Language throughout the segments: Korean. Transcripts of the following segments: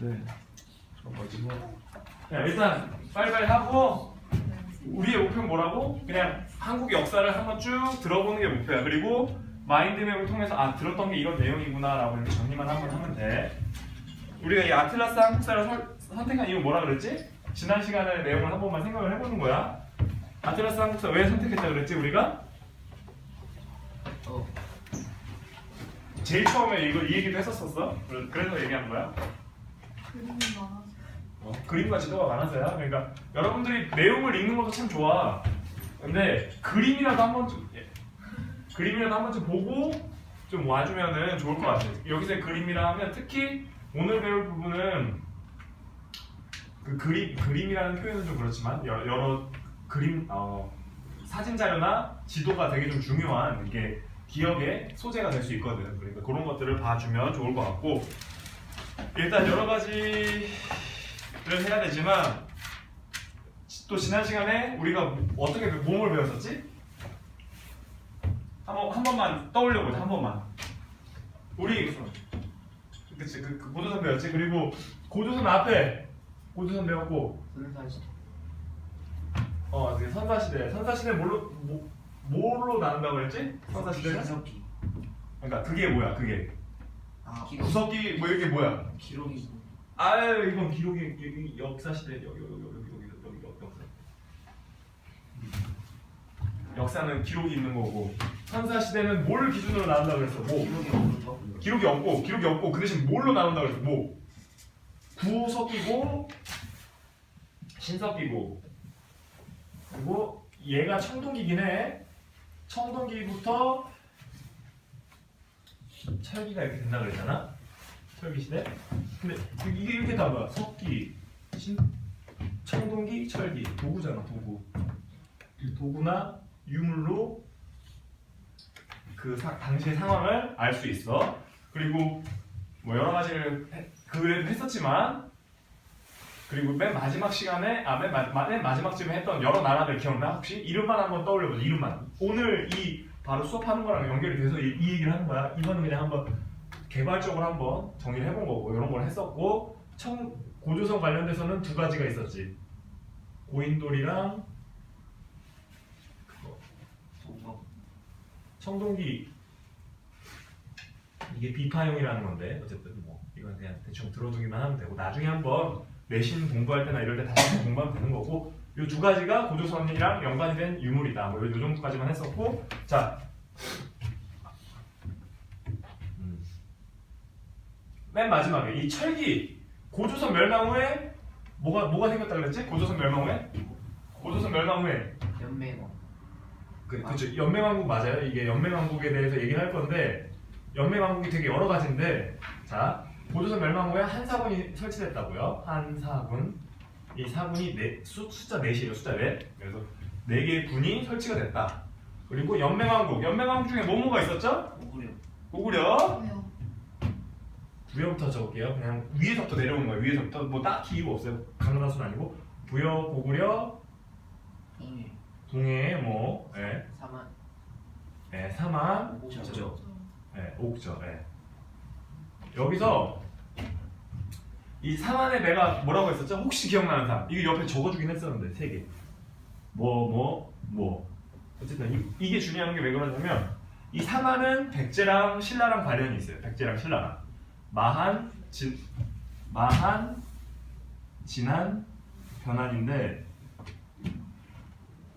네. 야, 일단 빨리빨리 하고 우리의 목표는 뭐라고? 그냥 한국 역사를 한번 쭉 들어보는 게 목표야. 그리고 마인드맵을 통해서 아 들었던 게 이런 내용이구나 라고 이렇게 정리만 한번 하면 돼. 우리가 이 아틀라스 한국사를 선택한 이유 뭐라 그랬지? 지난 시간의 내용을 한 번만 생각을 해보는 거야. 아틀라스 한국사 왜 선택했다 그랬지 우리가? 제일 처음에 이거 이 얘기도 했었었어. 그래서 얘기한 거야. 그림이 많아서. 그림과 지도가 많아서야. 그러니까 여러분들이 내용을 읽는 것도 참 좋아. 근데 그림이라도 한 번쯤 보고 좀 와주면은 좋을 것 같아. 여기서 그림이라 하면 특히 오늘 배울 부분은 그 그림이라는 표현은 좀 그렇지만 여러 그림 사진 자료나 지도가 되게 좀 중요한 이게 기억의 소재가 될 수 있거든. 그러니까 그런 것들을 봐주면 좋을 것 같고 일단 여러 가지를 해야 되지만 또 지난 시간에 우리가 어떻게 몸을 배웠었지? 한 번만 떠올려보자. 한 번만. 우리 그치 그 고조선 배웠지. 그리고 고조선 앞에 고조선 배웠고 선사시대 뭘로 나눈다고 그랬지? 선사시대는? 기석기. 그러니까 그게 뭐야 그게 기록. 구석기 뭐 이게 뭐야? 기록이. 아유 이건 기록이 여기 역사시대 여기 역사. 역사는 기록이 있는 거고 선사시대는 뭘 기준으로 나눈다 그랬어? 뭐? 기록이 없고 그 대신 뭘로 나눈다 그랬어? 뭐? 구석기고 신석기고 그리고 얘가 청동기긴 해. 청동기부터 철기가 이렇게 된다 그랬잖아. 철기시대. 근데 이게 이렇게 다 뭐야? 석기, 청동기, 철기. 도구잖아 도구. 도구나 유물로 그 당시의 상황을 알 수 있어. 그리고 뭐 여러 가지를 그래도 했었지만 그리고 맨 마지막 시간에 맨 마지막쯤에 했던 여러 나라들 기억나? 혹시? 이름만 한번 떠올려보자. 이름만. 오늘 이 바로 수업하는 거랑 연결이 돼서 이 얘기를 하는 거야. 이거는 그냥 한번 개발적으로 한번 정리를 해본 거고 이런 걸 했었고 고조선 관련돼서는 두 가지가 있었지. 고인돌이랑 청동기. 이게 비파용이라는 건데 어쨌든 뭐 이건 그냥 대충 들어두기만 하면 되고 나중에 한번 내신 공부할 때나 이럴 때 다시 한번 공부하면 되는 거고 이 두 가지가 고조선이랑 연관이 된 유물이다. 뭐 이 정도까지만 했었고 자 맨 마지막에 이 철기 고조선 멸망 후에 뭐가 생겼다 그랬지? 고조선 멸망 후에 연맹원. 그쵸 연맹왕국 맞아요. 이게 연맹왕국에 대해서 얘기를 할 건데 연맹왕국이 되게 여러 가지인데 자 고조선 멸망 후에 한 사군이 설치됐다고요. 한 사군. 이 사군이 숫자 4이에요. 숫자 4. 그래서 4개의 군이 설치가 됐다. 그리고 연맹왕국 중에 뭐가 있었죠? 고구려. 왜요? 부여부터 적을게요. 그냥 위에서부터 내려오는 거예요. 위에서부터 뭐 딱히 이유가 없어요. 강나라수는 아니고 부여, 고구려, 동해, 뭐, 사만, 옥저. 옥저. 여기서 이 사만의 배가 뭐라고 했었죠? 혹시 기억나는 사람? 이거 옆에 적어주긴 했었는데 3개. 뭐. 어쨌든 이게 중요한 게 왜 그러냐면 이 사만은 백제랑 신라랑 관련이 있어요. 백제랑 신라랑. 마한, 진한, 변한인데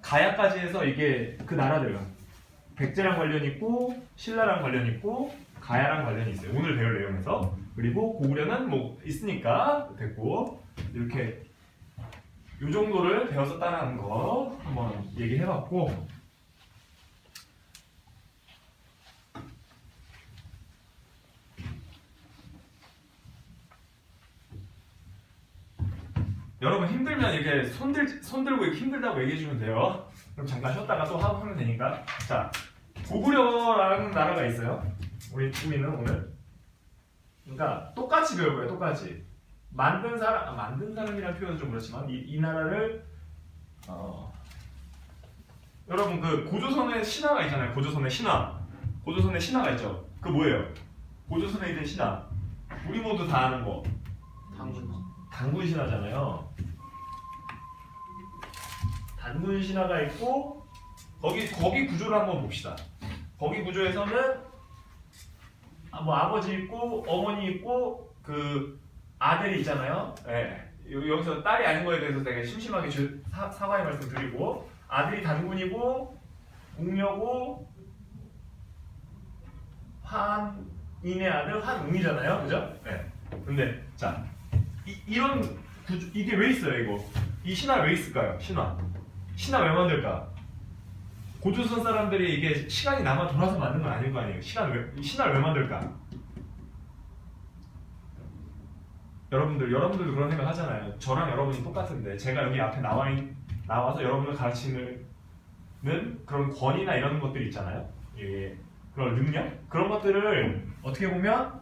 가야까지 해서 이게 그 나라들 백제랑 관련 있고 신라랑 관련 있고 가야랑 관련이 있어요. 오늘 배울 내용에서. 그리고 고구려는 뭐 있으니까 됐고 이렇게 요 정도를 배웠었다는 거 한번 얘기해봤고 여러분 힘들면 이렇게 손 들고 이렇게 힘들다고 얘기해주면 돼요. 그럼 잠깐 쉬었다가 또 하면 되니까. 자, 고구려라는 나라가 있어요. 우리는 오늘. 그러니까 똑같이 배울 거예요. 똑같이. 만든 사람이라는 표현은 좀 그렇지만 이 나라를 여러분 그 고조선의 신화가 있잖아요. 고조선의 신화가 있죠. 그 뭐예요? 고조선에 있는 신화. 우리 모두 다 아는 거. 단군 신화잖아요. 단군 신화가 있고 거기 구조를 한번 봅시다. 거기 구조에서는 뭐 아버지 있고 어머니 있고 그 아들이 있잖아요. 네. 여기서 딸이 아닌 거에 대해서 되게 심심하게 사과의 말씀 드리고 아들이 단군이고 웅녀고 환인의 아들 환웅이잖아요, 그죠? 네. 근데 자 이런 구조 이게 왜 있어요, 이거? 이 신화 왜 있을까요? 신화 왜 만들까? 고조선 사람들이 이게 시간이 남아 돌아서 만든 건 아닐 거 아니에요. 신화를 왜 만들까? 여러분들도 그런 생각 하잖아요. 저랑 여러분이 똑같은데 제가 여기 앞에 나와서 여러분을 가르치는 그런 권위나 이런 것들이 있잖아요. 예, 그런 능력? 그런 것들을 어떻게 보면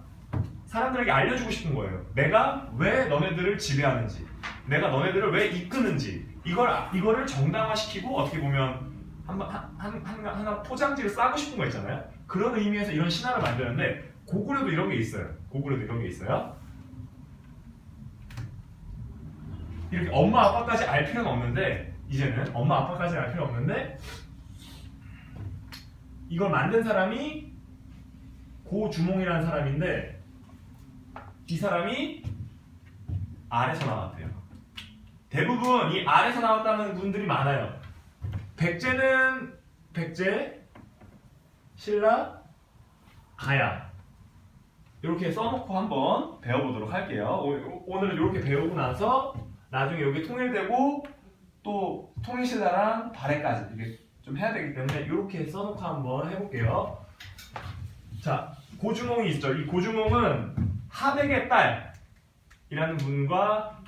사람들에게 알려주고 싶은 거예요. 내가 왜 너네들을 지배하는지, 내가 너네들을 왜 이끄는지 이거를 정당화시키고 어떻게 보면 하나 포장지를 싸고 싶은 거 있잖아요. 그런 의미에서 이런 신화를 만드는데 고구려도 이런 게 있어요. 이렇게 엄마 아빠까지 알 필요는 없는데 이제는 엄마 아빠까지 알 필요 없는데 이걸 만든 사람이 고주몽이라는 사람인데 이 사람이 아래서 나왔대요. 대부분 이 아래서 나왔다는 분들이 많아요. 백제, 신라, 가야 이렇게 써놓고 한번 배워보도록 할게요. 오늘은 이렇게 배우고 나서 나중에 여기 통일되고 또 통일신라랑 발해까지 이게 좀 해야 되기 때문에 이렇게 써놓고 한번 해볼게요. 자, 고주몽이 있죠. 이 고주몽은 하백의 딸이라는 분과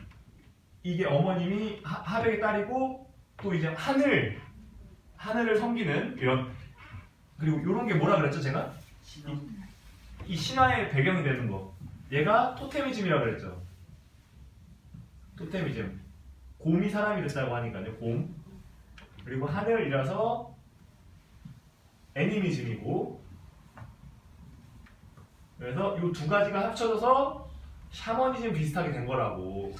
이게 어머님이 하백의 딸이고 또 이제 하늘을 섬기는 이런 그리고 이런 게 뭐라 그랬죠 제가? 이 신화의 배경이 되는 거. 얘가 토테미즘이라고 그랬죠. 토테미즘. 곰이 사람이 됐다고 하니까요. 곰. 그리고 하늘이라서 애니미즘이고. 그래서 이 두 가지가 합쳐져서 샤머니즘 비슷하게 된 거라고.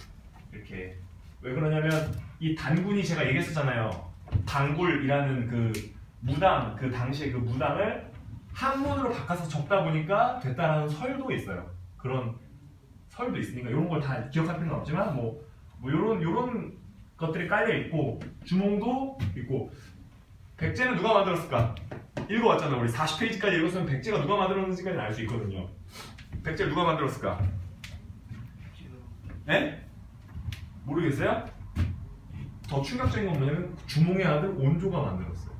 이렇게. 왜 그러냐면 이 단군이 제가 얘기했었잖아요. 단굴이라는 그 무당, 그 당시에 그 무당을 한문으로 바꿔서 적다 보니까 됐다라는 설도 있어요. 그런 설도 있으니까 이런 걸 다 기억할 필요는 없지만 뭐 요런 것들이 깔려 있고 주몽도 있고 백제는 누가 만들었을까? 읽어왔잖아. 우리 40페이지까지 읽었으면 백제가 누가 만들었는지까지는 알 수 있거든요. 백제를 누가 만들었을까? 네? 모르겠어요? 더 충격적인 건 뭐냐면 주몽의 아들 온조가 만들었어요.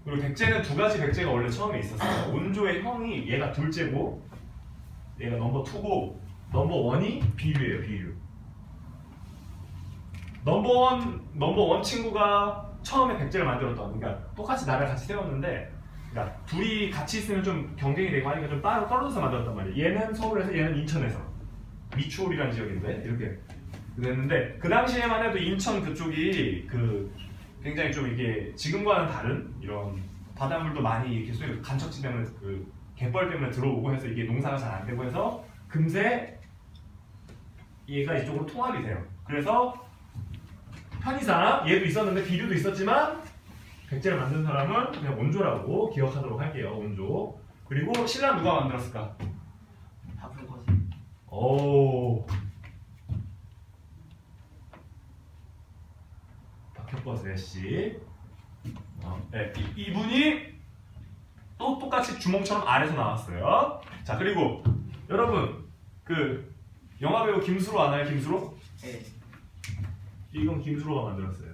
그리고 백제는 두 가지 백제가 원래 처음에 있었어요. 온조의 형이 얘가 둘째고 얘가 넘버 2고 넘버 1이 비류예요. 비류. 넘버 1 친구가 처음에 백제를 만들었던 그러니까 똑같이 나라를 같이 세웠는데 그러니까 둘이 같이 있으면 좀 경쟁이 되고 하니까 좀 따로 떨어져서 만들었단 말이에요. 얘는 서울에서 얘는 인천에서 미추홀이라는 지역인데 이렇게 됐는데 그 당시에만 해도 인천 그쪽이 그 굉장히 좀 이게 지금과는 다른 이런 바닷물도 많이 이렇게 쏘이고 간척지 때문에 그 갯벌 때문에 들어오고 해서 이게 농사가 잘 안 되고 해서 금세 얘가 이쪽으로 통합이 돼요. 그래서 편의상 얘도 있었는데 비류도 있었지만 백제를 만든 사람은 그냥 온조라고 기억하도록 할게요. 온조. 그리고 신라 누가 만들었을까? 박효거세. 오. 박효거세 씨. 네, 이분이 또 똑같이 주몽처럼 아래서 나왔어요. 자, 그리고 여러분 그 영화배우 김수로 아나요? 김수로? 네. 이건 김수로가 만들었어요.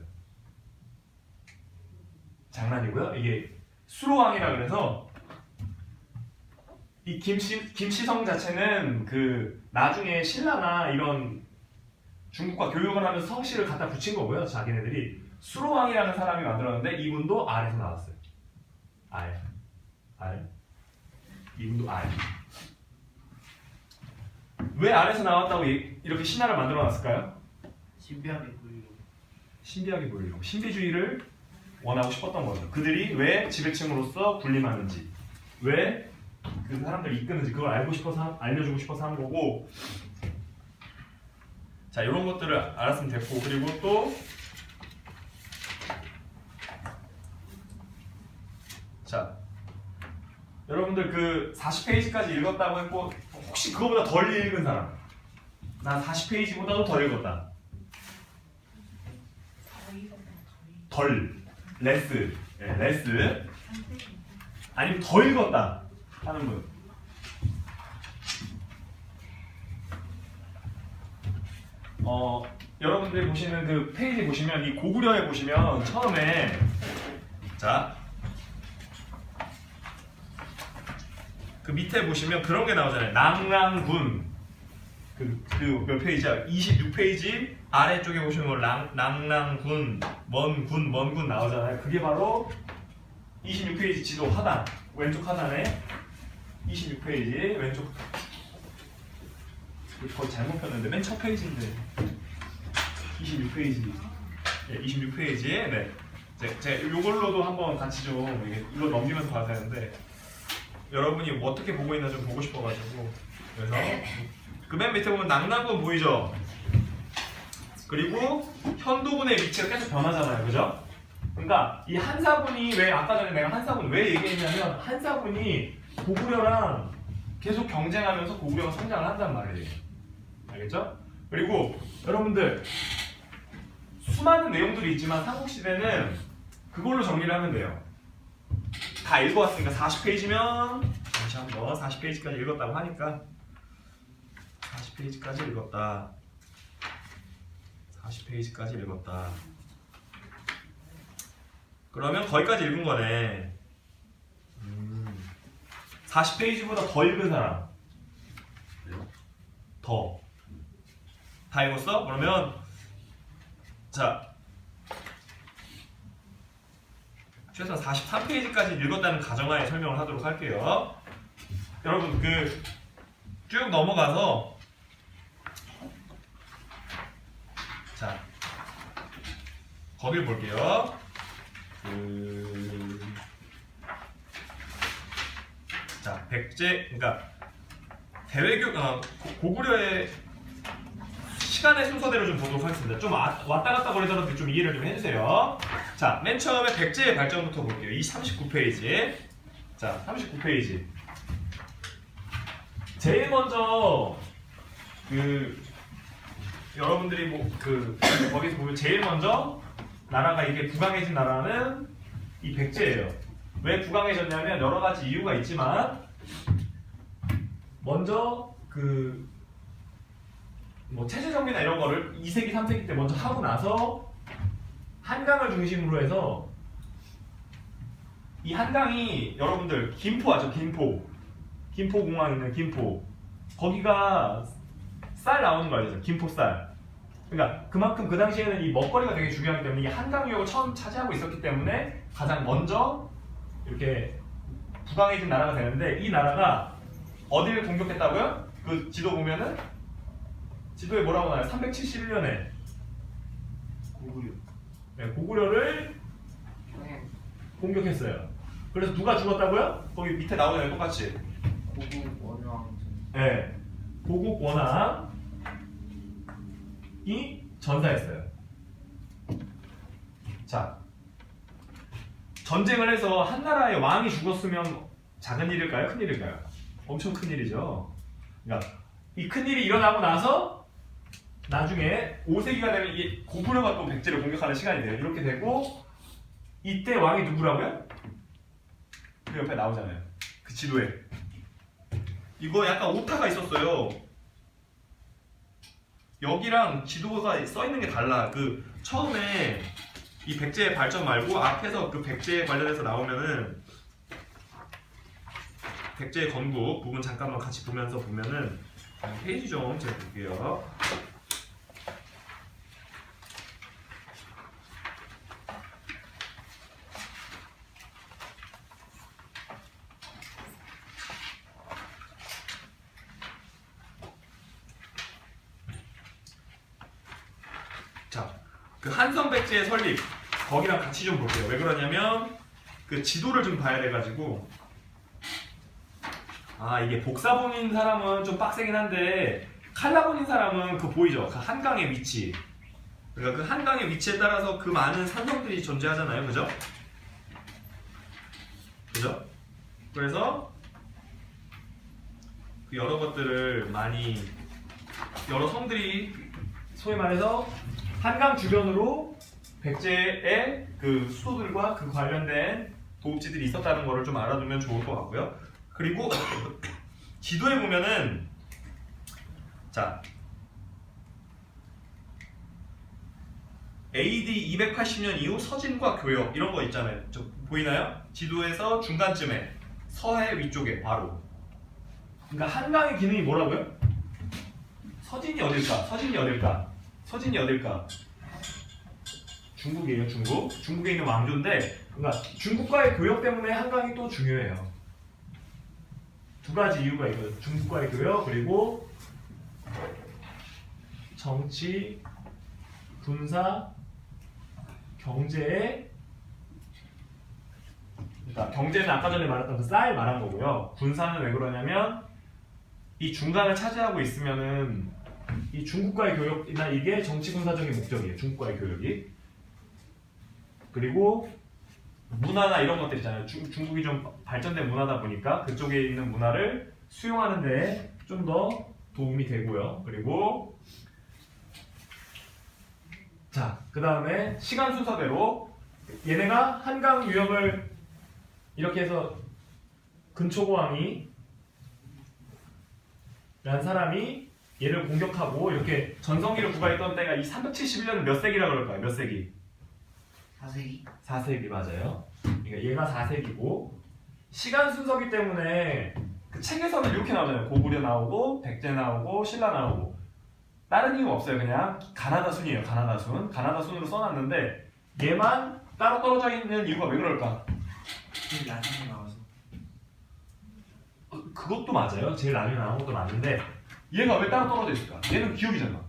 장난이고요. 이게 수로왕이라 그래서 이 김시성 자체는 그 나중에 신라나 이런 중국과 교육을 하면서 성씨를 갖다 붙인 거고요. 자기네들이 수로왕이라는 사람이 만들었는데 이분도 R에서 나왔어요. R. 이분도 R. 왜 R에서 나왔다고 이렇게 신화를 만들어 놨을까요? 신비하게 보이려고. 신비주의를 원하고 싶었던 거죠. 그들이 왜 지배층으로서 군림하는지, 왜 그 사람들을 이끄는지 그걸 알고 싶어서 알려주고 싶어서 한 거고. 자, 이런 것들을 알았으면 됐고, 그리고 또 자, 여러분들 그 40페이지까지 읽었다고 했고 혹시 그거보다 덜 읽은 사람? 나 40페이지보다도 덜 읽었다. 덜, 레스, 네, 레스. 아니면 더 읽었다 하는 분. 여러분들이 보시는 그 페이지 보시면 이 고구려에 보시면 처음에 자, 그 밑에 보시면 그런 게 나오잖아요. 낭랑군. 그 몇 페이지야? 26페이지 아래쪽에 보시면 낭랑군, 먼 군 나오잖아요. 그게 바로 26페이지 지도 하단, 왼쪽 하단에 26페이지 왼쪽. 거의 잘못 폈는데 맨 첫 페이지인데 26페이지. 네, 26페이지에 네. 제가 이걸로도 한번 같이 좀 이거 넘기면서 봐야 되는데 여러분이 어떻게 보고 있나 좀 보고 싶어가지고 그래서 그 맨 밑에 보면 낭랑군 보이죠? 그리고 현도군의 위치가 계속 변하잖아요, 그죠? 그러니까 이 한사군이 왜 아까 전에 내가 한사군 왜 얘기했냐면 한사군이 고구려랑 계속 경쟁하면서 고구려가 성장을 한단 말이에요. 알겠죠? 그리고 여러분들 수많은 내용들이 있지만 삼국시대는 그걸로 정리를 하면 돼요. 다 읽어왔으니까 40페이지면 다시 한번 40페이지까지 읽었다고 하니까 40페이지까지 읽었다. 40페이지까지 읽었다. 그러면 거기까지 읽은 거네. 40페이지보다 더 읽은 사람. 더. 다 읽었어? 그러면 자 최소한 43페이지까지 읽었다는 가정하에 설명을 하도록 할게요. 여러분 그 쭉 넘어가서 자 거길 볼게요. 자 백제 그러니까 대외교 고구려의 시간의 순서대로 좀 보도록 하겠습니다. 좀 왔다 갔다 거리더라도 좀 이해를 좀 해주세요. 자, 맨 처음에 백제의 발전부터 볼게요. 이 39페이지. 자, 39페이지. 제일 먼저 여러분들이 거기서 보면 제일 먼저 나라가 이게 부강해진 나라는 이 백제예요. 왜 부강해졌냐면 여러 가지 이유가 있지만 먼저 체제 정비나 이런 거를 2세기, 3세기 때 먼저 하고 나서 한강을 중심으로 해서 이 한강이 여러분들 김포 아죠? 김포공항 있는 김포 거기가 쌀 나오는 거 알죠? 김포쌀. 그러니까 그만큼 그 당시에는 이 먹거리가 되게 중요하기 때문에 이 한강 유역을 처음 차지하고 있었기 때문에 가장 먼저 이렇게 부강해진 나라가 되는데 이 나라가 어디를 공격했다고요? 그 지도 보면은 지도에 뭐라고 나와요? 371년에 고구려. 네, 고구려를 공격했어요. 그래서 누가 죽었다고요? 거기 밑에 나오잖아요, 똑같이. 고국 원왕. 네, 고국 원왕이 전사했어요. 자, 전쟁을 해서 한 나라의 왕이 죽었으면 작은 일일까요? 큰 일일까요? 엄청 큰 일이죠. 그러니까 이 큰 일이 일어나고 나서 나중에 5세기가 되면 이 고구려가 또 백제를 공격하는 시간이 돼요. 이렇게 되고 이때 왕이 누구라고요? 그 옆에 나오잖아요. 그 지도에. 이거 약간 오타가 있었어요. 여기랑 지도가 써 있는 게 달라. 그 처음에 이 백제의 발전 말고 앞에서 그 백제에 관련해서 나오면은 백제의 건국 부분 잠깐만 같이 보면서 보면은 페이지 좀 제가 볼게요. 자, 그 한성 백제의 설립 거기랑 같이 좀 볼게요. 왜 그러냐면 그 지도를 좀 봐야 돼가지고 이게 복사본인 사람은 좀 빡세긴 한데 칼라본인 사람은 그 보이죠? 그 한강의 위치. 그러니까 그 한강의 위치에 따라서 그 많은 산성들이 존재하잖아요, 그죠? 그죠? 그래서 그 여러 것들을 많이 여러 성들이 소위 말해서 한강 주변으로 백제의 그 수도들과 그 관련된 도읍지들이 있었다는 것을 좀 알아두면 좋을 것 같고요. 그리고 지도에 보면은 자 AD 280년 이후 서진과 교역 이런 거 있잖아요. 저 보이나요? 지도에서 중간쯤에 서해 위쪽에 바로. 그러니까 한강의 기능이 뭐라고요? 서진이 어딜까? 서진이 어딜까? 서진이 어딜까? 중국이에요, 중국. 중국에 있는 왕조인데, 그러니까 중국과의 교역 때문에 한강이 또 중요해요. 두 가지 이유가 있거든요. 중국과의 교역 그리고 정치, 군사, 경제의 그러니까 경제는 아까 전에 말했던 그 쌀 말한 거고요. 군사는 왜 그러냐면 이 중간을 차지하고 있으면은 이 중국과의 교역이나 이게 정치 군사적인 목적이에요. 중국과의 교역이. 그리고 문화나 이런 것들 있잖아요. 중국이 좀 발전된 문화다 보니까 그쪽에 있는 문화를 수용하는 데 좀 더 도움이 되고요. 그리고 자, 그 다음에 시간 순서대로 얘네가 한강 유역을 이렇게 해서 근초고왕이 라는 사람이 얘를 공격하고 이렇게 전성기를 구가했던 때가 이 371년은 몇 세기라 그럴까요? 몇 세기? 4세기? 4세기 맞아요. 그러니까 얘가 4세기고 시간 순서기 때문에 그 책에서는 이렇게 나오잖아요. 고구려 나오고 백제 나오고 신라 나오고 다른 이유 없어요. 그냥 가나다 순이에요. 가나다 순. 가나다 순으로 써놨는데 얘만 따로 떨어져 있는 이유가 왜 그럴까? 제일 나중에 나와서. 그것도 맞아요. 제일 나중에 나온 것도 맞는데 얘가 왜 따로 떨어져 있을까? 얘는 기억이잖아.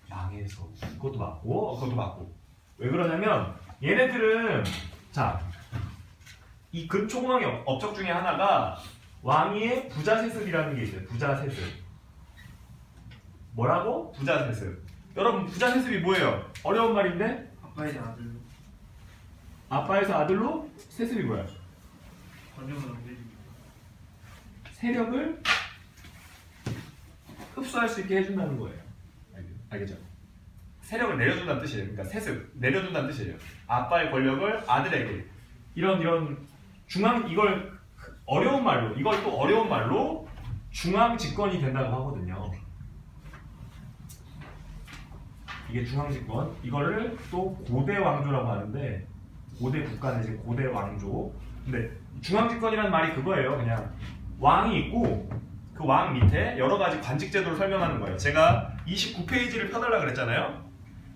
망해서. 그것도 맞고 그것도 맞고. 왜 그러냐면 얘네들은 자 이 근초공왕의 업적 중에 하나가 왕위의 부자세습이라는 게 있어요. 부자세습. 뭐라고? 부자세습. 여러분 부자세습이 뭐예요? 어려운 말인데 아빠의 아들로 아빠에서 아들로 세습이 뭐야? 권력을 넘겨줍니다. 세력을 흡수할 수 있게 해준다는 거예요. 알겠죠? 세력을 내려준다는 뜻이에요. 그러니까 세습, 내려준다는 뜻이에요. 아빠의 권력을 아들에게. 이런 중앙 이걸 어려운 말로 이걸 또 어려운 말로 중앙 집권이 된다고 하거든요. 이게 중앙 집권. 이거를 또 고대 왕조라고 하는데 고대 국가 내지 고대 왕조. 근데 중앙 집권이라는 말이 그거예요. 그냥 왕이 있고 그 왕 밑에 여러 가지 관직 제도를 설명하는 거예요. 제가 29페이지를 펴달라 그랬잖아요.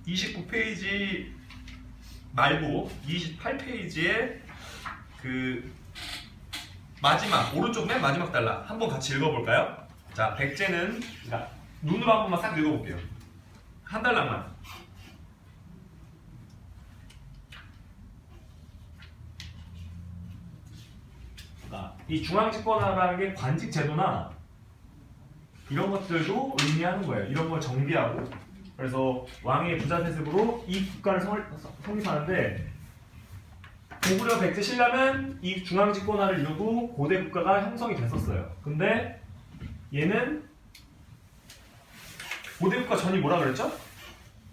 29페이지 말고 28페이지에 그 마지막 오른쪽 맨 마지막 달라 한번 같이 읽어볼까요? 자, 백제는 그러니까 눈으로 한 번만 싹 읽어볼게요. 한 달락만. 그러니까 이 중앙집권이라는 게 관직 제도나 이런 것들도 의미하는 거예요. 이런 걸 정비하고 그래서 왕의 부자세습으로 이 국가를 성립하는데 고구려 백제 신라는 이 중앙집권화를 이루고 고대 국가가 형성이 됐었어요. 근데 얘는 고대 국가 전이 뭐라 그랬죠?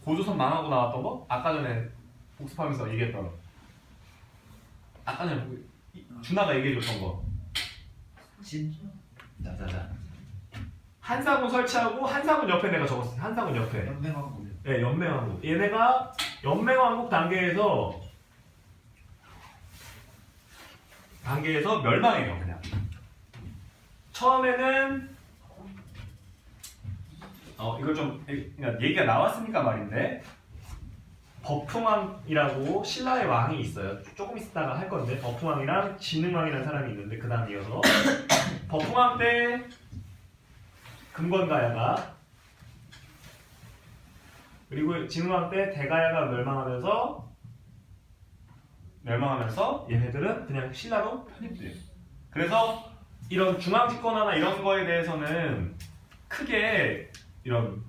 고조선 망하고 나왔던 거? 아까 전에 복습하면서 얘기했던 아까 전에 준하가 얘기해줬던 거. 진짜? 자자자. 한사군 설치하고 한사군 옆에 내가 적었어요. 한사군 옆에. 연맹왕국. 네, 연맹왕국. 얘네가 연맹왕국 단계에서 멸망해요. 그냥 처음에는 이걸 좀 그냥 얘기가 나왔으니까 말인데 버풍왕이라고 신라의 왕이 있어요. 조금 있다가 할 건데 버풍왕이랑 진흥왕이라는 사람이 있는데 그 다음 이어서 버풍왕 때 금건가야가 그리고 진흥왕 때 대가야가 멸망하면서 얘네들은 그냥 신라로 편입돼요. 그래서 이런 중앙집권화나 이런 거에 대해서는 크게 이런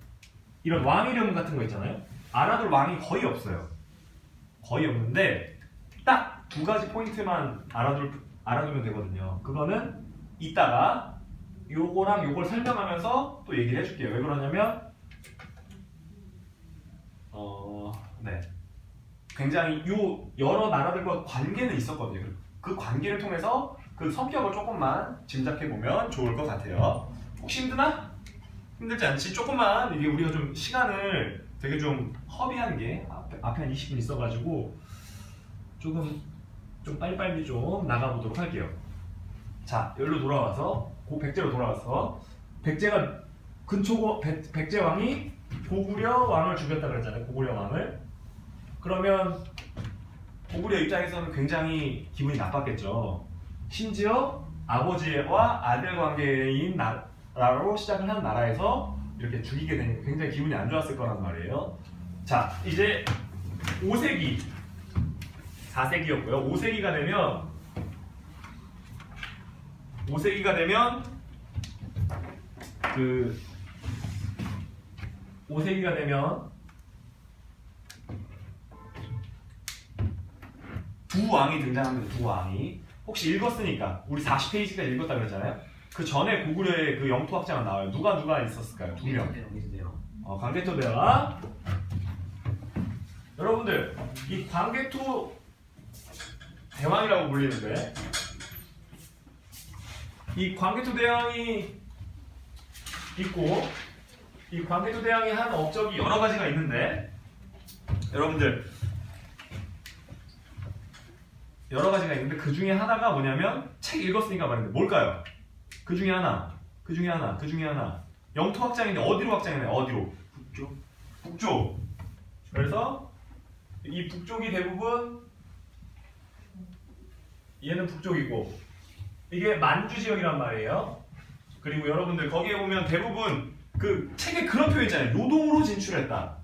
왕 이름 같은 거 있잖아요. 알아둘 왕이 거의 없어요. 거의 없는데 딱 두 가지 포인트만 알아두면 되거든요. 그거는 이따가 요거랑 요걸 설명하면서 또 얘기를 해줄게요. 왜 그러냐면 네. 굉장히 여러 나라들과 관계는 있었거든요. 그 관계를 통해서 그 성격을 조금만 짐작해 보면 좋을 것 같아요. 혹시 힘드나? 힘들지 않지? 조금만 이게 우리가 좀 시간을 되게 좀 허비한 게 앞에 한 20분 있어가지고 좀 빨리빨리 좀 나가보도록 할게요. 자, 여기로 돌아와서 백제로 돌아와서 백제가 백제 왕이 고구려 왕을 죽였다 그랬잖아요. 고구려 왕을. 그러면 고구려 입장에서는 굉장히 기분이 나빴겠죠. 심지어 아버지와 아들 관계인 나라로 시작을 한 나라에서 이렇게 죽이게 되니까 굉장히 기분이 안 좋았을 거란 말이에요. 자, 이제 5세기 4세기였고요. 5세기가 되면 두 왕이 등장합니다. 두 왕이. 혹시 읽었으니까 우리 40페이지까지 읽었다 그랬잖아요. 그 전에 고구려의 그 영토 확장은 나와요. 누가 있었을까요? 두 명. 광개토 대왕. 여러분들 이 광개토 대왕이라고 불리는데 이 광개토 대왕이 있고 이 광개토 대왕이 한 업적이 여러 가지가 있는데 여러분들 여러 가지가 있는데 그 중에 하나가 뭐냐면 책 읽었으니까 말인데 뭘까요? 그 중에 하나 영토 확장인데 어디로 확장했나요? 어디로? 북쪽. 그래서 이 북쪽이 대부분 얘는 북쪽이고 이게 만주 지역이란 말이에요. 그리고 여러분들 거기에 보면 대부분 그 책에 그런 표현 있잖아요. 요동으로 진출했다.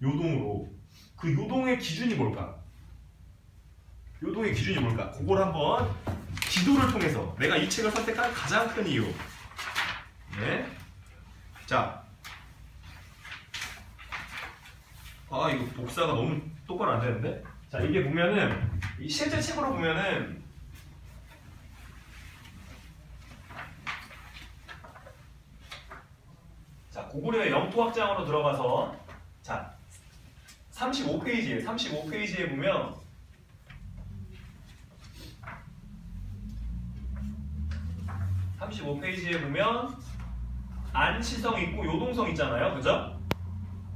요동으로. 그 요동의 기준이 뭘까? 그걸 한번 지도를 통해서 내가 이 책을 선택한 가장 큰 이유. 네. 자. 이거 복사가 너무 똑바로 안 되는데? 자, 이게 보면은 이 실제 책으로 보면은 자, 고구려의 영토 확장으로 들어가서 자, 35페이지에 보면 안시성 있고 요동성 있잖아요. 그죠?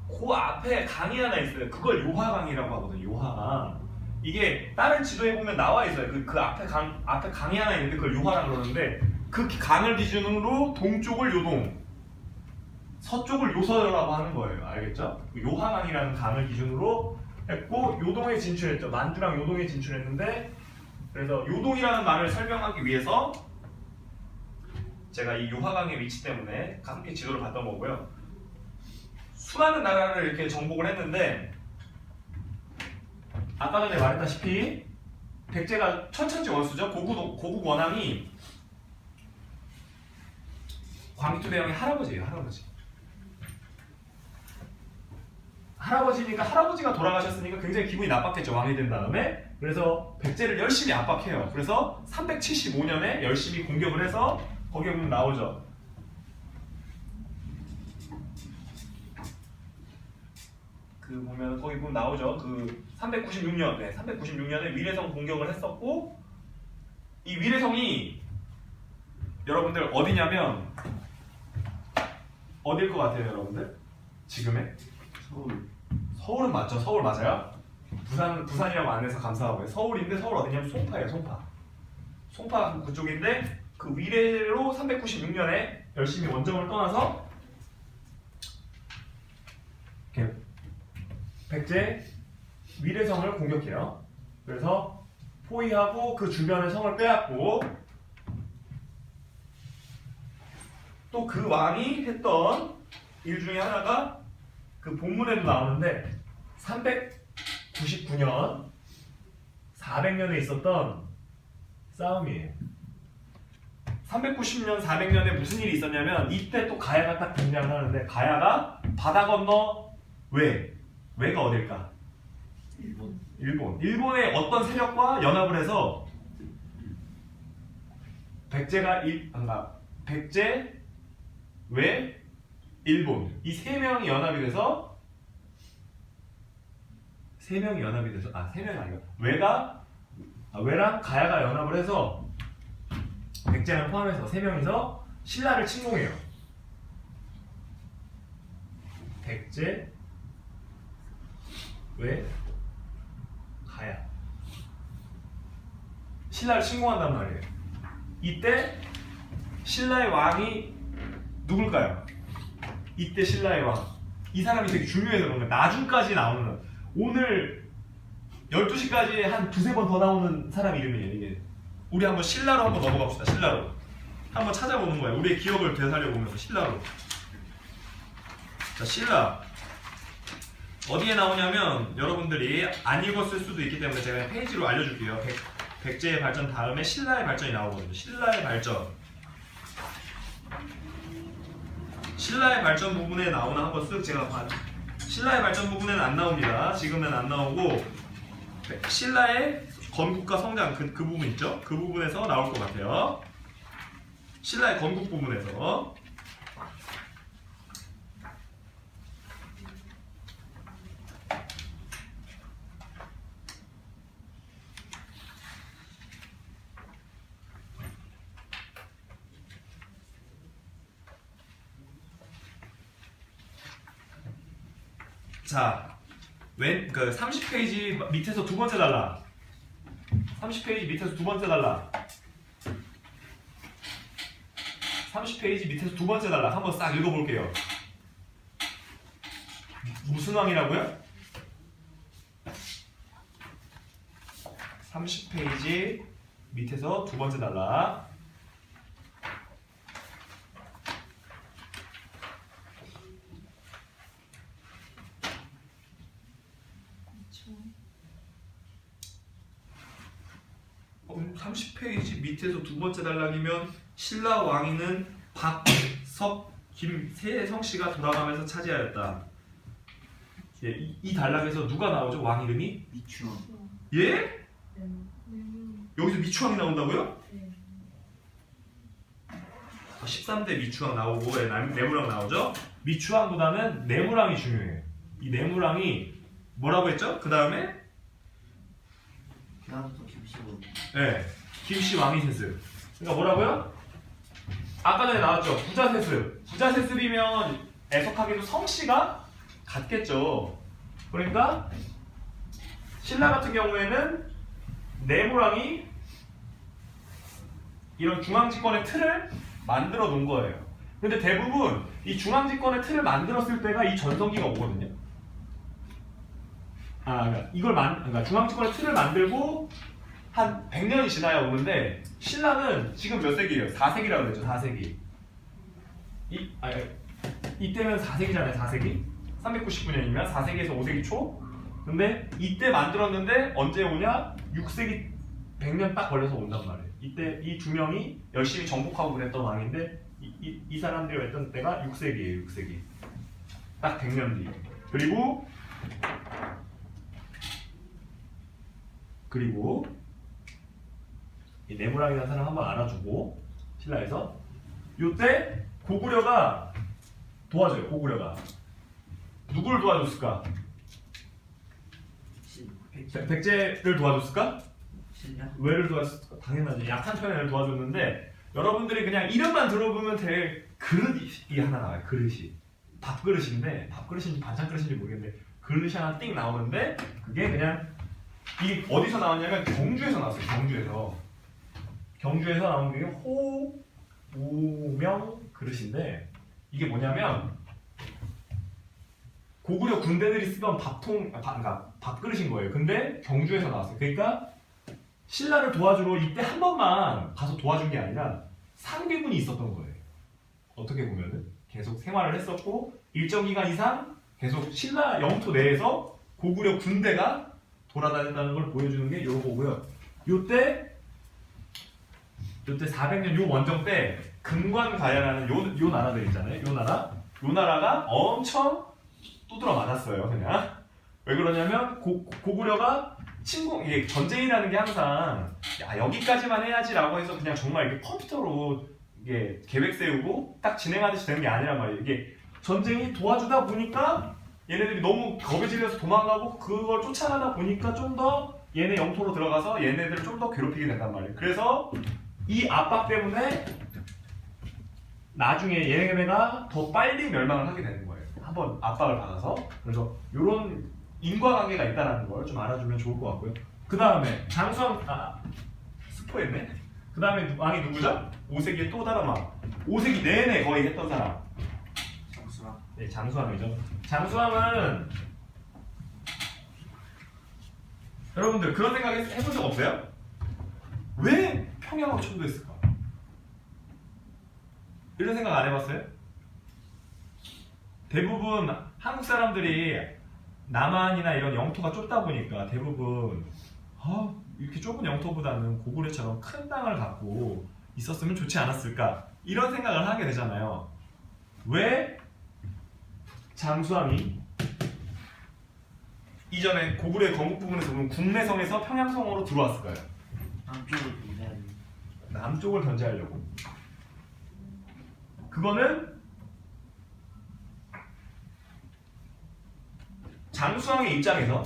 그 앞에 강이 하나 있어요. 그걸 요하강이라고 하거든요. 요하강. 이게 다른 지도에 보면 나와 있어요. 그 앞에 강이 하나 있는데 그걸 요하강 그러는데 그 강을 기준으로 동쪽을 요동, 서쪽을 요서라고 하는 거예요. 알겠죠? 요하강이라는 강을 기준으로 했고 요동에 진출했죠. 만주랑 요동에 진출했는데 그래서 요동이라는 말을 설명하기 위해서 제가 이 요하강의 위치 때문에 함께 지도를 봤던 거고요. 수많은 나라를 이렇게 정복을 했는데 아까 전에 말했다시피 백제가 천천지 원수죠. 고국 원왕이 광개토 대왕의 할아버지예요. 할아버지니까 할아버지가 돌아가셨으니까 굉장히 기분이 나빴겠죠. 왕이 된 다음에. 그래서 백제를 열심히 압박해요. 그래서 375년에 열심히 공격을 해서 거기에 보면 나오죠. 거기 보면 나오죠. 396년에 위례성 공격을 했었고 이 위례성이 여러분들 어디냐면 어딜 것 같아요, 여러분들? 지금의 서울은 맞죠? 서울 맞아요? 부산이라고 안 해서 감사하고요. 서울인데 서울 어디냐면 송파예요. 송파 그쪽인데 그 위례로 396년에 열심히 원정을 떠나서 백제 위례성을 공격해요. 그래서 포위하고 그 주변의 성을 빼앗고 또 그 왕이 했던 일 중에 하나가 그 본문에도 나오는데 399년 400년에 있었던 싸움이에요. 390년, 400년에 무슨 일이 있었냐면 이때 또 가야가 딱 등장을 하는데 가야가 바다 건너 왜가 어딜까? 일본. 일본의 어떤 세력과 연합을 해서 백제, 왜, 일본 이 세 명이 연합이 돼서 세 명이 아니고 왜랑 가야가 연합을 해서 백제를 포함해서 세 명이서 신라를 침공해요. 백제, 왜, 가야 신라를 침공한단 말이에요. 이때 신라의 왕이 누굴까요? 이때 신라의 왕. 이 사람이 되게 중요해서 그런 거야. 나중까지 나오는 오늘 12시까지 한 두세 번 더 나오는 사람 이름이에요. 이게 우리 한번 신라로 한번 넘어갑시다. 신라로 한번 찾아보는 거예요. 우리의 기억을 되살려보면서 신라로. 자, 신라 어디에 나오냐면 여러분들이 안 읽었을 수도 있기 때문에 제가 페이지로 알려줄게요. 백제의 발전 다음에 신라의 발전이 나오거든요. 신라의 발전 부분에 나오나 한번 쓱 제가 봐. 신라의 발전 부분에는 안 나옵니다. 지금은 안 나오고 신라의 건국과 성장 그 부분 있죠? 그 부분에서 나올 것 같아요. 신라의 건국 부분에서. 자, 그 30페이지 밑에서 두 번째 달라. 30페이지 밑에서 두 번째 달라. 30페이지 밑에서 두 번째 달라. 한번 싹 읽어볼게요. 무슨 왕이라고요? 30페이지 밑에서 두 번째 달라. 미추왕. 30페이지 밑에서 두 번째 단락이면 신라 왕위는 박, 김 세 성씨가 돌아가면서 차지하였다. 예, 이 단락에서 누가 나오죠? 왕 이름이? 미추왕. 예? 네모. 여기서 미추왕이 나온다고요? 네. 13대 미추왕 나오고 내무랑 나오죠? 미추왕보다는 내무랑이 중요해요. 이 내무랑이 뭐라고 했죠? 그 다음에 그다음부터 김씨고. 네, 김씨 왕이세습. 그러니까 뭐라고요? 아까 전에 나왔죠. 부자세습. 부자세습이면 애석하게도 성씨가 같겠죠. 그러니까 신라 같은 경우에는 내무랑이 이런 중앙집권의 틀을 만들어 놓은 거예요. 근데 대부분 이 중앙집권의 틀을 만들었을 때가 이 전성기가 오거든요. 그러니까 중앙집권의 틀을 만들고 한 100년이 지나야 오는데 신라는 지금 몇 세기예요? 4세기라고 그랬죠. 4세기. 이때면 4세기잖아요. 4세기. 399년이면 4세기에서 5세기 초. 근데 이때 만들었는데 언제 오냐? 6세기 100년 딱 걸려서 온단 말이에요. 이때 이 두 명이 열심히 정복하고 그랬던 왕인데 이 사람들이 했던 때가 6세기예요. 6세기. 딱 100년 뒤. 그리고 이 내무랑이라는 사람 한번 알아주고 신라에서 요때 고구려가 도와줘요. 고구려가 누구를 도와줬을까? 백제를 도와줬을까? 신라. 왜를 도와줬을까? 당연하지. 약한 편의 애를 도와줬는데 여러분들이 그냥 이름만 들어보면 될 그릇이 하나 나와요. 그릇이 밥그릇인데 밥그릇인지 반찬그릇인지 모르겠는데 그릇이 하나 띵 나오는데 그게 그냥 이 어디서 나왔냐면 경주에서 나왔어요. 경주에서 나온 게 호우명 그릇인데 이게 뭐냐면 고구려 군대들이 쓰던 밥그릇인 거예요. 근데 경주에서 나왔어요. 그러니까 신라를 도와주러 이때 한 번만 가서 도와준 게 아니라 상비군이 있었던 거예요. 어떻게 보면은 계속 생활을 했었고 일정 기간 이상 계속 신라 영토 내에서 고구려 군대가 돌아다닌다는 걸 보여주는 게 요거고요. 요때 요때 400년 요 원정 때 금관가야라는 요 나라들 있잖아요. 요 나라가 엄청 두드러 맞았어요. 그냥 왜 그러냐면 고구려가 이게 전쟁이라는 게 항상 야 여기까지만 해야지라고 해서 그냥 정말 이게 컴퓨터로 이게 계획 세우고 딱 진행하듯이 되는 게 아니란 말이에요. 이게 전쟁이 도와주다 보니까 얘네들이 너무 겁에 질려서 도망가고 그걸 쫓아가다 보니까 좀 더 얘네 영토로 들어가서 얘네들을 좀 더 괴롭히게 된단 말이에요. 그래서 이 압박 때문에 나중에 얘네가 더 빨리 멸망을 하게 되는 거예요. 한번 압박을 받아서. 그래서 이런 인과관계가 있다는 걸 좀 알아주면 좋을 것 같고요. 그 다음에 장수왕 스포했네. 그 다음에 왕이 누구죠? 5세기의 또 다른 왕. 5세기 내내 거의 했던 사람. 장수왕. 네, 장수왕이죠. 장수왕은 여러분들 그런 생각 해본 적 없어요? 왜 평양을 천도했을까? 이런 생각 안 해봤어요? 대부분 한국 사람들이 남한이나 이런 영토가 좁다 보니까 대부분 이렇게 좁은 영토보다는 고구려처럼 큰 땅을 갖고 있었으면 좋지 않았을까 이런 생각을 하게 되잖아요. 왜 장수왕이 이전에 고구려의 건국 부분에서 보면 국내성에서 평양성으로 들어왔을까요? 남쪽을 굉장히 남쪽을 견제하려고. 그거는 장수왕의 입장에서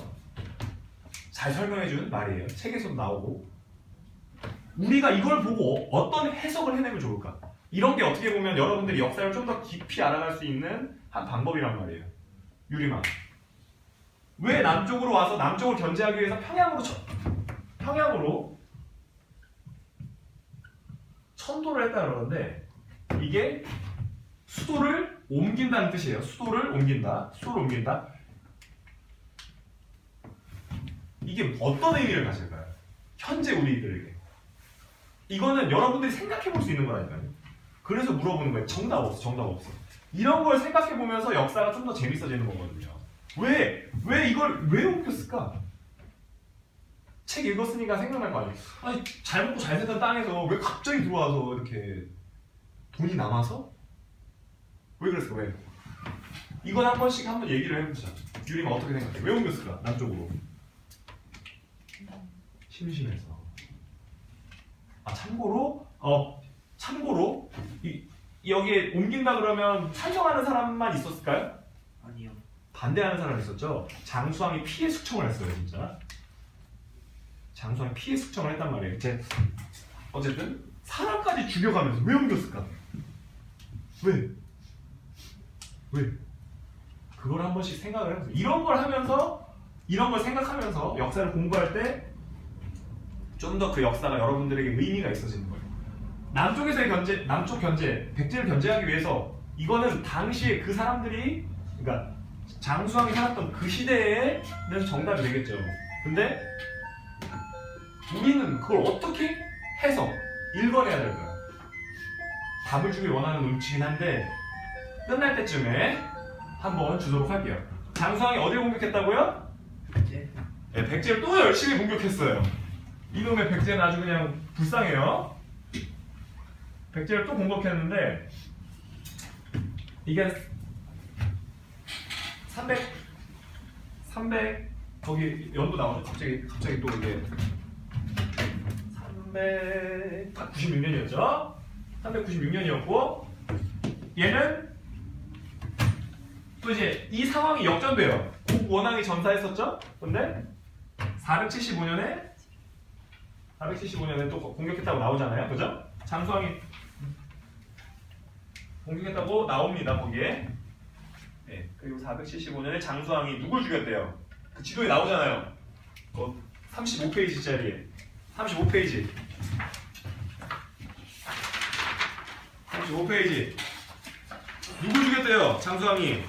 잘 설명해준 말이에요. 책에서도 나오고. 우리가 이걸 보고 어떤 해석을 해내면 좋을까? 이런 게 어떻게 보면 여러분들이 역사를 좀 더 깊이 알아갈 수 있는 한 방법이란 말이에요. 유리망. 왜 남쪽으로 와서 남쪽을 견제하기 위해서 평양으로 천도를 했다 그러는데 이게 수도를 옮긴다는 뜻이에요. 수도를 옮긴다. 이게 어떤 의미를 가질까요? 현재 우리들에게. 이거는 여러분들이 생각해 볼 수 있는 거라니까요. 그래서 물어보는 거예요. 정답 없어. 이런 걸 생각해 보면서 역사가 좀 더 재밌어지는 거거든요. 왜 이걸 왜 옮겼을까? 책 읽었으니까 생각날 거 아니에요. 아니 잘 먹고 잘 살던 땅에서 왜 갑자기 들어와서 이렇게 돈이 남아서? 왜 그랬을까? 왜? 이건 한번 얘기를 해보자. 유리가 어떻게 생각해? 왜 옮겼을까? 남쪽으로. 심심해서. 참고로 여기에 옮긴다 그러면 찬성하는 사람만 있었을까요? 아니요. 반대하는 사람이 있었죠. 장수왕이 피해 숙청을 했어요, 진짜. 장수왕이 피해 숙청을 했단 말이에요. 어쨌든 사람까지 죽여가면서 왜 옮겼을까? 왜? 그걸 한 번씩 생각을 해보세요. 이런 걸 생각하면서 역사를 공부할 때 좀 더 그 역사가 여러분들에게 의미가 있어지는 거예요. 남쪽 견제, 백제를 견제하기 위해서 이거는 당시에 그 사람들이, 그러니까 장수왕이 살았던 그 시대에는 정답이 되겠죠. 근데 우리는 그걸 어떻게 해서 읽어내야 될까요? 답을 주길 원하는 눈치긴 한데 끝날 때쯤에 한번 주도록 할게요. 장수왕이 어딜 공격했다고요? 백제. 네, 백제를 또 열심히 공격했어요. 이놈의 백제는 아주 그냥 불쌍해요. 백제를 또 공격했는데 이게 300 거기 연도 나오죠. 갑자기 또 이게 396년이었죠. 396년이었고 얘는 또 이제 이 상황이 역전돼요. 국원왕이 전사했었죠. 근데 475년에 또 공격했다고 나오잖아요. 그죠? 장수왕이 공격했다고 나옵니다. 거기에. 네, 그리고 475년에 장수왕이 누굴 죽였대요? 그 지도에 나오잖아요. 35페이지짜리에 35페이지 누굴 죽였대요? 장수왕이.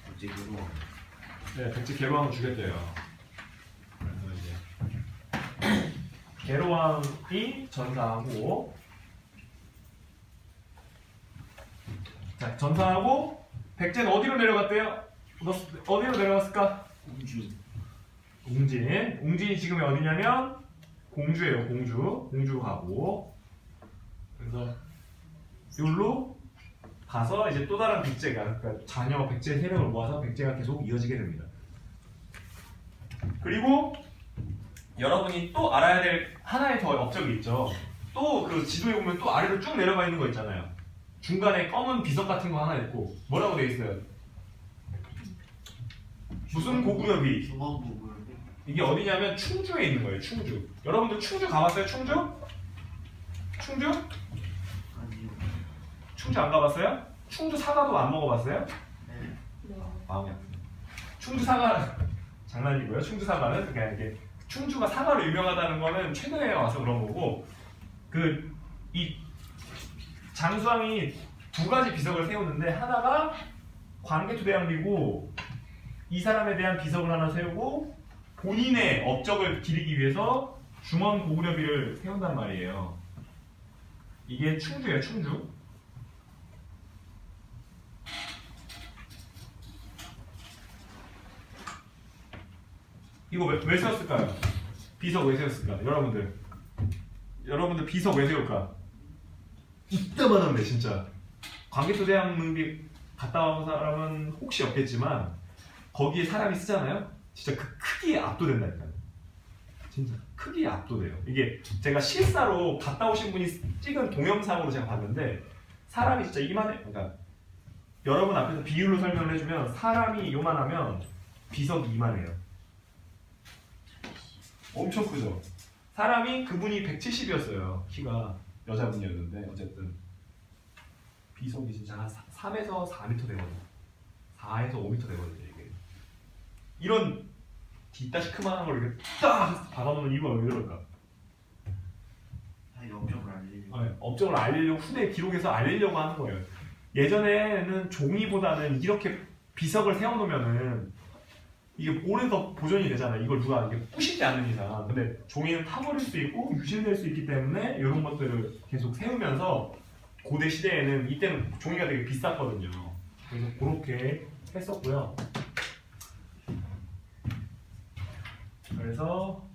백제 교로. 네, 백제 계로왕을 죽였대요. 그래서 이제 계로왕이 전사하고, 자, 전사하고 백제는 어디로 내려갔대요? 어디로 내려갔을까? 공주. 웅진이 지금이 어디냐면 공주예요. 공주로 가고 그래서 여기로 가서 이제 또 다른 백제가 그러니까 자녀 백제 세력을 모아서 백제가 계속 이어지게 됩니다. 그리고 여러분이 또 알아야 될 하나의 더 업적이 있죠. 또 그 지도에 보면 또 아래로 쭉 내려가 있는 거 있잖아요. 중간에 검은 비석 같은 거 하나 있고 뭐라고 돼 있어요? 무슨 고구려비? 중원고구려비. 이게 어디냐면 충주에 있는 거예요. 충주. 여러분들 충주 가봤어요? 충주? 충주? 아니요. 충주 안 가봤어요? 충주 사과도 안 먹어봤어요? 네. 네. 마음이 아프네. 충주 사과 장난이고요. 충주 사과는 그냥 이게 충주가 사과로 유명하다는 거는 최근에 와서 그런 거고 그 이 장수왕이 두 가지 비석을 세우는데 하나가 광개토대왕비고 이 사람에 대한 비석을 하나 세우고 본인의 업적을 기리기 위해서 중원고구려비를 세운단 말이에요. 이게 충주예요. 충주. 이거 왜 세웠을까요? 비석 왜 세웠을까? 여러분들 비석 왜 세울까? 이때만 한데 진짜 광개토대왕릉비 갔다 온 사람은 혹시 없겠지만 거기에 사람이 쓰잖아요? 진짜 그 크기에 압도된다니까요. 진짜 크기에 압도돼요. 이게 제가 실사로 갔다 오신 분이 찍은 동영상으로 제가 봤는데 사람이 진짜 이만해. 그러니까 여러분 앞에서 비율로 설명을 해주면 사람이 요만하면 비석이 이만해요. 엄청 크죠? 사람이 그분이 170이었어요. 키가 여자분이었는데 어쨌든 비석이 진짜 한 3에서 4m 되거든요. 4에서 5m 되거든요. 이게 이런 뒷다시 그만한 걸 이렇게 딱 박아놓으면 이거 왜 그럴까? 다 영적을 알리려고. 네, 업적을 알리려고 후대 기록에서 알리려고 하는 거예요. 예전에는 종이보다는 이렇게 비석을 세워놓으면은 이게 오래 더 보존이 되잖아요. 이걸 누가 이게 부시지 않는 이상. 근데 종이는 타버릴 수 있고 유실될 수 있기 때문에 이런 것들을 계속 세우면서 고대 시대에는 이때는 종이가 되게 비쌌거든요. 그래서 그렇게 했었고요. 그래서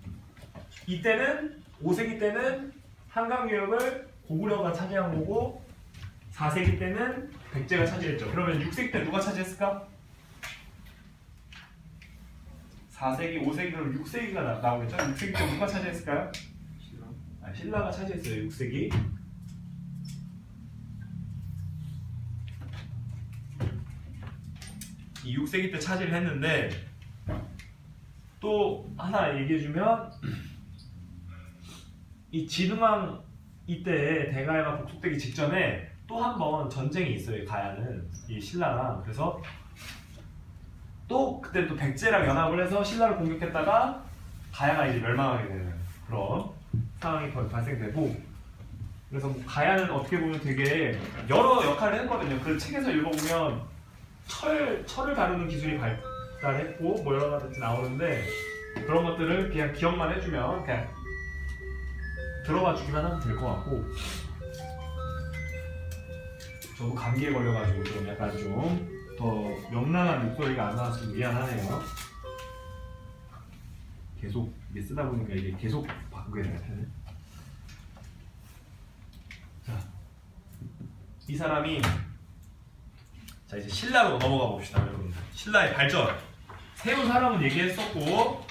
이때는 5세기 때는 한강 유역을 고구려가 차지한 거고 4세기 때는 백제가 차지했죠. 그러면 6세기 때 누가 차지했을까? 4세기, 5세기, 그럼 6세기가 나오겠죠? 6세기 때 누가 차지했을까요? 신라가 차지했어요. 6세기. 이 6세기 때 차지를 했는데 또 하나 얘기해주면 이 진흥왕 이때 대가야가 복속되기 직전에 또 한 번 전쟁이 있어요. 가야는 이 신라랑. 그래서 또 그때 또 백제랑 연합을 해서 신라를 공격했다가 가야가 이제 멸망하게 되는 그런 상황이 발생되고 그래서 뭐 가야는 어떻게 보면 되게 여러 역할을 했거든요. 그 책에서 읽어보면 철을 다루는 기술이 발달했고 뭐 여러 가지 나오는데 그런 것들을 그냥 기억만 해주면 그냥 들어봐 주기만 하면 될 것 같고 저도 감기에 걸려가지고 좀 약간 좀 더 명랑한 목소리가 안 나와서 좀 미안하네요. 계속 이게 쓰다 보니까 이게 계속 바꾸게 되네. 자, 이 사람이 자 이제 신라로 넘어가 봅시다, 여러분. 신라의 발전. 세운 사람은 얘기했었고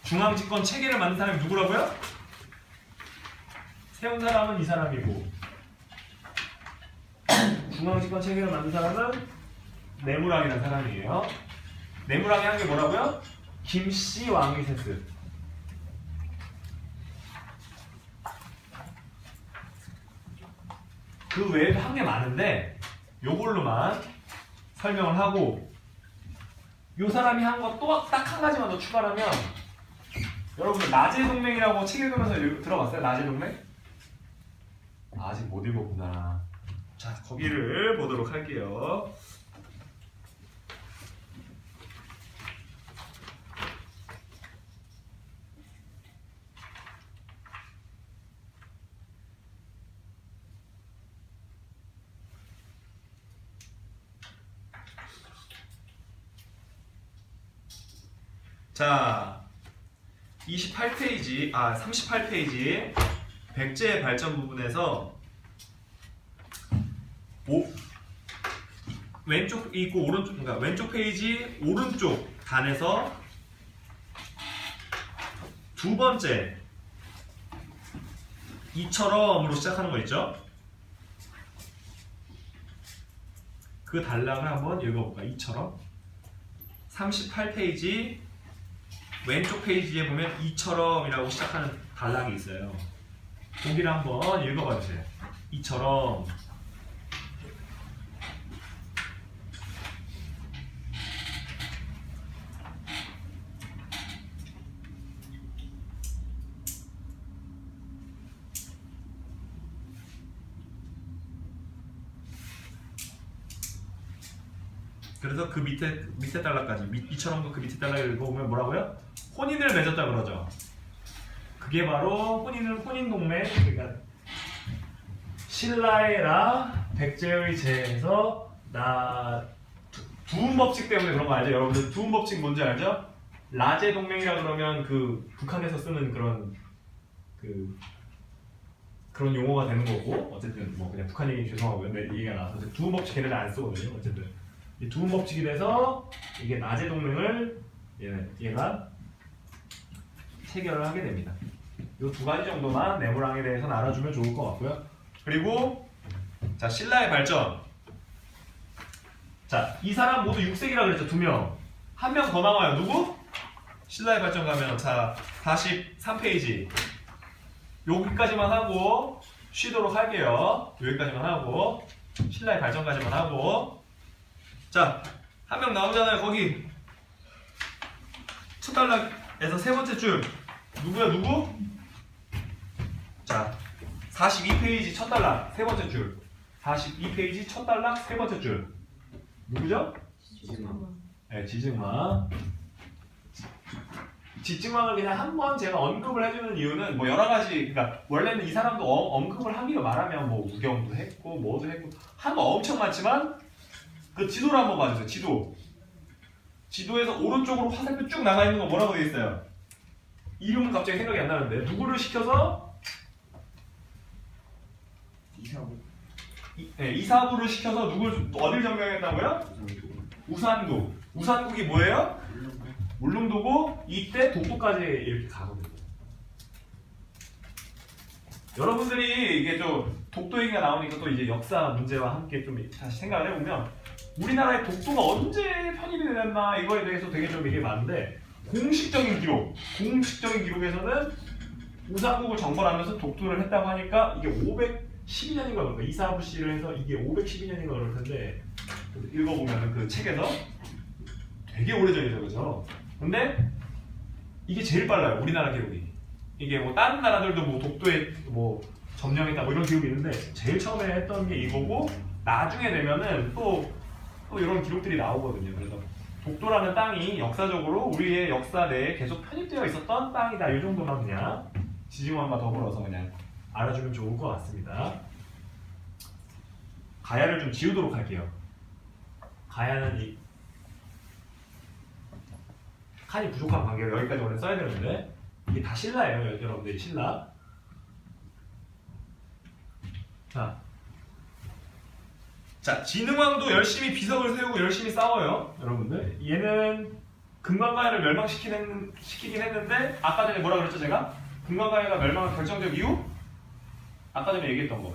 중앙집권 체계를 만든 사람이 누구라고요? 세운 사람은 이 사람이고 중앙집권 체계를 만든 사람은 내무랑이라는 사람이에요. 내무랑이 한 게 뭐라고요? 김씨 왕위세스. 그 외에도 한 게 많은데 요걸로만 설명을 하고 요 사람이 한 거 또 딱 한 가지만 더 추가하면 여러분들 나제동맹이라고 책 읽으면서 들어봤어요? 나제동맹? 아직 못 읽었구나. 자, 거기를 보도록 할게요. 자, 28페이지, 38페이지 백제 발전 부분에서 왼쪽 있고 오른쪽, 그러니까 왼쪽 페이지 오른쪽 단에서 두 번째 이처럼으로 시작하는 거 있죠? 그 단락을 한번 읽어볼까? 이처럼 38페이지 왼쪽 페이지에 보면 이처럼이라고 시작하는 단락이 있어요. 거기를 한번 읽어봐 주세요. 이처럼. 그래서 그 밑에 달락까지 이처럼도 그 밑에 달락을 읽어보면 뭐라고요? 혼인을 맺었다 그러죠. 그게 바로 혼인 동맹, 그러니까 신라의 라, 백제의 제에서 나 두음 법칙 때문에 그런 거 알죠? 여러분들 두음 법칙 뭔지 알죠? 라제 동맹이라 그러면 그 북한에서 쓰는 그런 용어가 되는 거고, 어쨌든 뭐 그냥 북한 얘기 죄송하고요. 근데 얘기가 나와서 두음 법칙 걔네들 안 쓰거든요. 어쨌든 이 두음 법칙이 돼서 이게 라제 동맹을 얘가 체결을 하게 됩니다. 이 두 가지 정도만 네모랑에 대해서는 알아주면 좋을 것 같고요. 그리고 자, 신라의 발전. 자, 이 사람 모두 6세기라 그랬죠. 2명. 한 명 더 나와요. 누구? 신라의 발전 가면 자, 43페이지. 여기까지만 하고 쉬도록 할게요. 여기까지만 하고 신라의 발전까지만 하고. 자, 한 명 나오잖아요. 거기 첫 단락에서 세 번째 줄 누구야? 누구? 자, 42페이지 첫 단락 세 번째 줄, 42페이지 첫 단락 세 번째 줄 누구죠? 네, 지증왕. 지증왕을 그냥 한번 제가 언급을 해주는 이유는 뭐 여러 가지, 그러니까 원래는 이 사람도 언급을 하기로 말하면 뭐 우경도 했고 뭐도 했고 한 거 엄청 많지만 그 지도를 한번 봐주세요. 지도에서 오른쪽으로 화살표 쭉 나가 있는 거 뭐라고 되어 있어요? 이름은 갑자기 생각이 안 나는데 누구를 시켜서? 이사부를 시켜서 누굴 어딜 점령했다고요? 우산국. 우산국이 뭐예요? 울릉도고 이때 독도까지 이렇게 가거든요. 여러분들이 이게 좀 독도 얘기가 나오니까 또 이제 역사 문제와 함께 좀 다시 생각을 해보면 우리나라의 독도가 언제 편입이 됐나 이거에 대해서 되게 좀 이게 많은데 공식적인 기록에서는 우산국을 정벌하면서 독도를 했다고 하니까 이게 512년인가 그럴까 이사부 씨를 해서 이게 512년인가 그럴 텐데 읽어보면 그 책에서 되게 오래전이죠, 그죠? 근데 이게 제일 빨라요, 우리나라 기록이. 이게 뭐 다른 나라들도 뭐 독도에 뭐 점령했다 뭐 이런 기록이 있는데 제일 처음에 했던 게 이거고 나중에 되면은 또 이런 기록들이 나오거든요. 그래서 독도라는 땅이 역사적으로 우리의 역사 내에 계속 편입되어 있었던 땅이다. 이 정도만 그냥 지증왕과 더불어서 그냥 알아주면 좋을 것 같습니다. 가야를 좀 지우도록 할게요. 가야는 이 칸이 부족한 관계로 여기까지 원래 써야 되는데 이게 다 신라예요, 여러분들이 신라. 자, 진흥왕도 열심히 비석을 세우고 열심히 싸워요, 여러분들. 얘는 금강가야를 멸망시키긴 했는데 아까 전에 뭐라 그랬죠, 제가? 금강가야가 멸망한 결정적 이유? 아까 전에 얘기했던 거.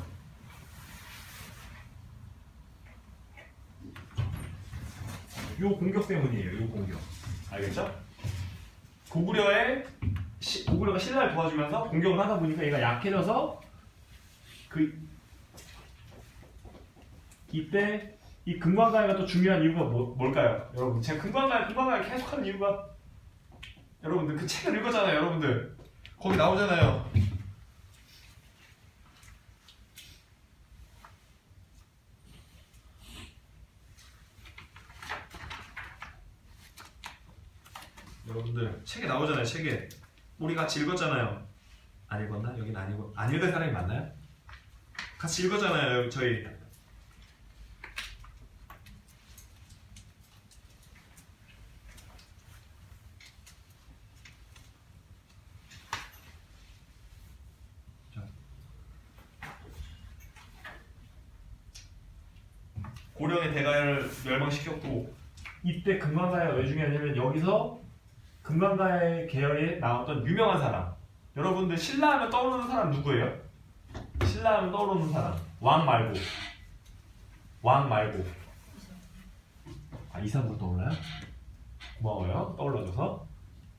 요 공격 때문이에요, 요 공격. 알겠죠? 고구려가 신라를 도와주면서 공격을 하다 보니까 얘가 약해져서 이때 이 금강가야가 또 중요한 이유가 뭘까요? 여러분, 제가 금강가야 계속하는 이유가 여러분들 그 책을 읽었잖아요, 여러분들. 거기 나오잖아요. 여러분들 책에 나오잖아요. 책에 우리 같이 읽었잖아요. 안 읽었나? 여긴 아니고 안 읽은 사람이 맞나요? 같이 읽었잖아요. 저희 고령의 대가를 멸망시켰고 이때 금강가야가 왜 중요하냐면 여기서 금강가야 계열에 나왔던 유명한 사람 여러분들 신라하면 떠오르는 사람 누구예요? 신라하면 떠오르는 사람 왕 말고 이상으로 떠올라요? 고마워요 떠올라줘서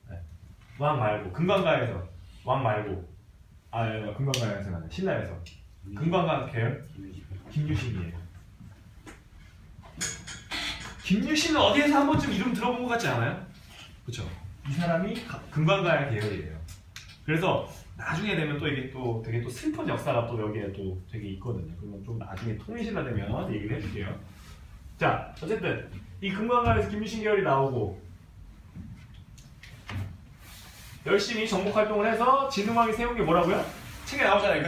네. 왕 말고 금강가에서 왕 말고 금강가에서 아니라 신라에서 금강가 계열 김유신이에요. 김유신은 어디에서 한 번쯤 이름 들어본 것 같지 않아요? 그렇죠? 이 사람이 금강가야 계열이에요. 그래서 나중에 되면 또 이게 또 되게 또 슬픈 역사가 또 여기에 또 되게 있거든요. 그건 좀 나중에 통일신라 되면 얘기를 해줄게요. 자, 어쨌든 이 금강가에서 김유신 계열이 나오고 열심히 정복 활동을 해서 진흥왕이 세운 게 뭐라고요? 책에 나오잖아요.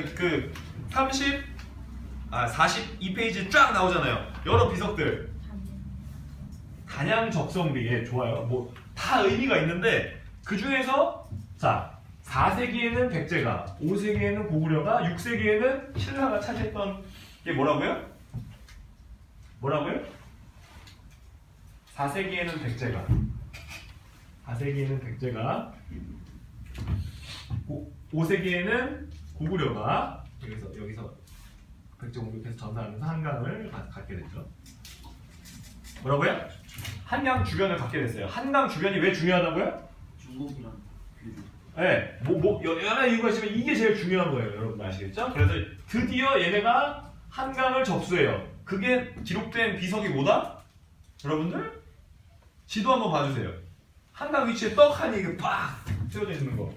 42페이지 쫙 나오잖아요. 여러 비석들. 단양적성비에 좋아요. 뭐 다 의미가 있는데 그 중에서 자 4세기에는 백제가, 5세기에는 고구려가, 6세기에는 신라가 차지했던 게 뭐라고요? 4세기에는 백제가, 5세기에는 고구려가 여기서 백제 공격해서 전사하면서 한강을 갖게 됐죠. 뭐라고요? 한강 주변을 갖게 됐어요. 한강 주변이 왜 중요하다고요? 중국이랑 교류. 네, 여러 이유가 있지만 이게 제일 중요한 거예요. 여러분 아시겠죠? 그래서 드디어 얘네가 한강을 접수해요. 그게 기록된 비석이 뭐다? 여러분들 지도 한번 봐주세요. 한강 위치에 떡하니 이게 빡 세워져 있는 거.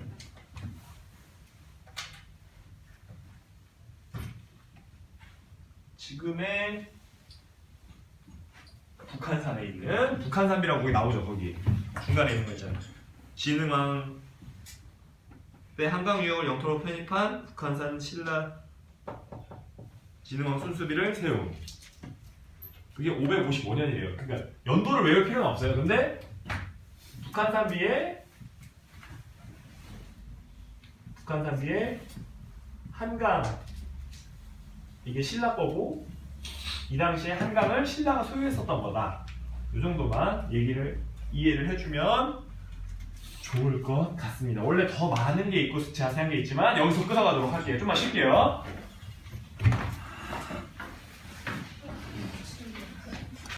지금의 북한산에 있는 북한산비라고 거기 나오죠. 거기 중간에 있는 거 있잖아요. 진흥왕 때 한강 유역을 영토로 편입한 북한산 신라 진흥왕 순수비를 세운 그게 555년이래요. 그러니까 연도를 외울 필요는 없어요. 근데 북한산비에 한강 이게 신라 거고 이 당시에 한강을 신라가 소유했었던 거다. 이 정도만 이해를 해주면 좋을 것 같습니다. 원래 더 많은 게 있고 자세한 게 있지만 여기서 끊어가도록 할게요. 좀만 쉴게요.